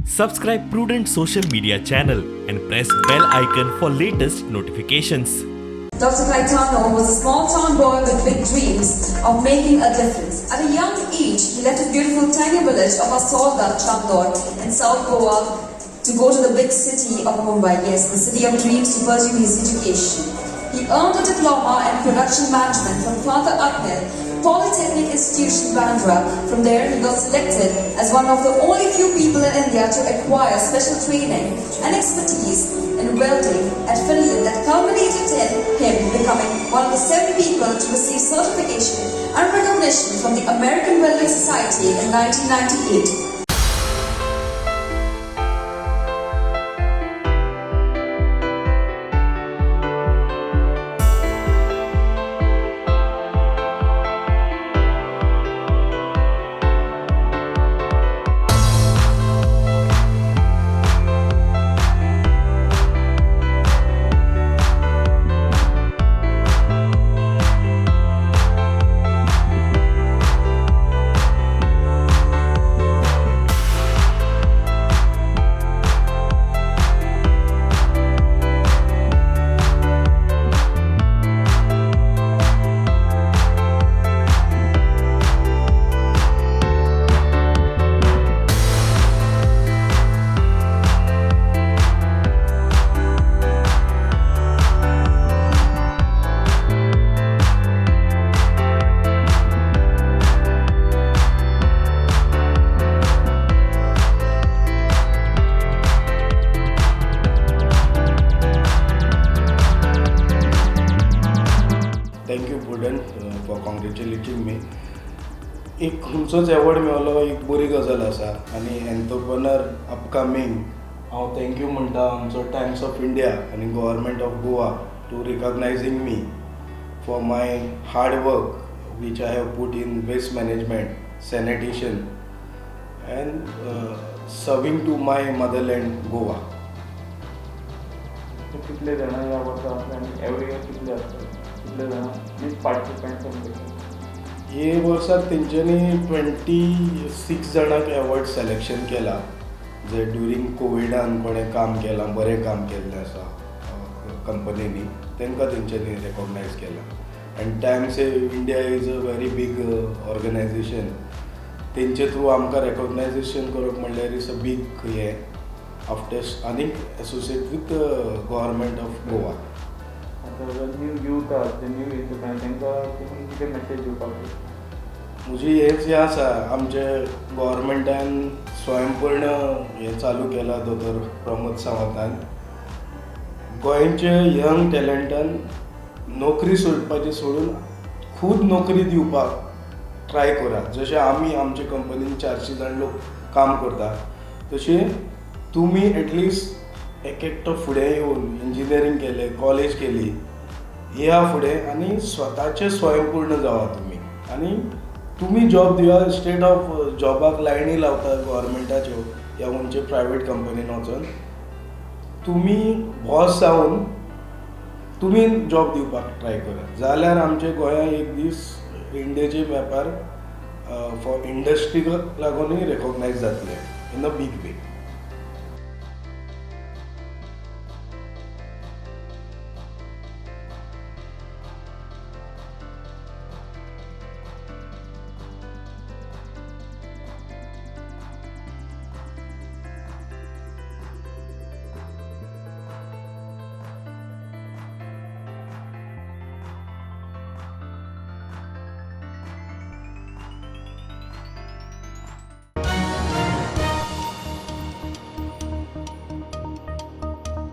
Subscribe Prudent social media channel and press bell icon for latest notifications. Dr. Caetano was a small-town boy with big dreams of making a difference. At a young age, he left a beautiful tiny village of Asolda, Chandor in South Goa to go to the big city of Mumbai, yes, the city of dreams, to pursue his education. He earned a diploma in production management from Father Aknil Polytechnic Institution, Bandra. From there, he got selected as one of the only few people in India to acquire special training and expertise in welding at Finland that culminated in him becoming one of the 7 people to receive certification and recognition from the American Welding Society in 1998. Thank you Prudent for congratulating me. एक खंयचोच award मेळलो एक बरी गजाल आसा आनी entrepreneur upcoming हांव thank you म्हणटा आमचो टायम्स ऑफ इंडिया आनी government of Goa to recognising me for my hard work which I have put in waste management sanitation and serving to my motherland Goa. कितले जाणां ह्या वर्सा आनी एवरी इयर कितले आसता कितले जाणां पार्टिसिपंट्स हे वर्साक तेंच्यांनी 26 जाणांक एवॉर्ड सिलेक्शन केला जे ड्युरींग कोविडान कोणें काम केलां बरें काम केल्लें आसा कंपनीनी तांकां तेंच्यांनी रेकॉग्नायज केला. आनी Times India is a very big organisation तेंचे थ्रू आमकां रेकॉग्नायझेशन करप म्हणल्यार इज अ बीग हे आफ्टर आनीक associate with government of Goa. New youth आसा न्यू एंटरप्रेनर तांकां तुमी कितें मेसेज दिवपाक? म्हजी हेच हें आसा आमचे गव्हर्मेंटान स्वयंपूर्ण हें चालू केलां दोतोर प्रमोद सावंतान गोंयचे यंग टॅलंटान नोकरी सोडपाची सोडून खूब नोकरी दिवपाक ट्राय करात. जशें आमी आमचे कंपनीन 400 जाण लोक काम करता तशें तुमी एटलिस्ट एक एकटो फुडें येवन इंजिनियरींग केलें कॉलेज केली या फुडें आनी स्वताचे स्वयंपूर्ण जावा तुमी आनी तुमी जॉब दिवया स्टेट ऑफ जॉबाक लायनी लावता गव्हर्मेंटाच्यो या खंयचे प्रायवेट कंपनीन वचून तुमी बॉस जावन तुमी जॉब दिवपाक ट्राय करात जाल्यार आमचे गोंयांत एक दीस इंडियेचे मॅपार फॉर इंडस्ट्रीक लागूनय रेकॉग्नायज जातले इन अ बीग वे.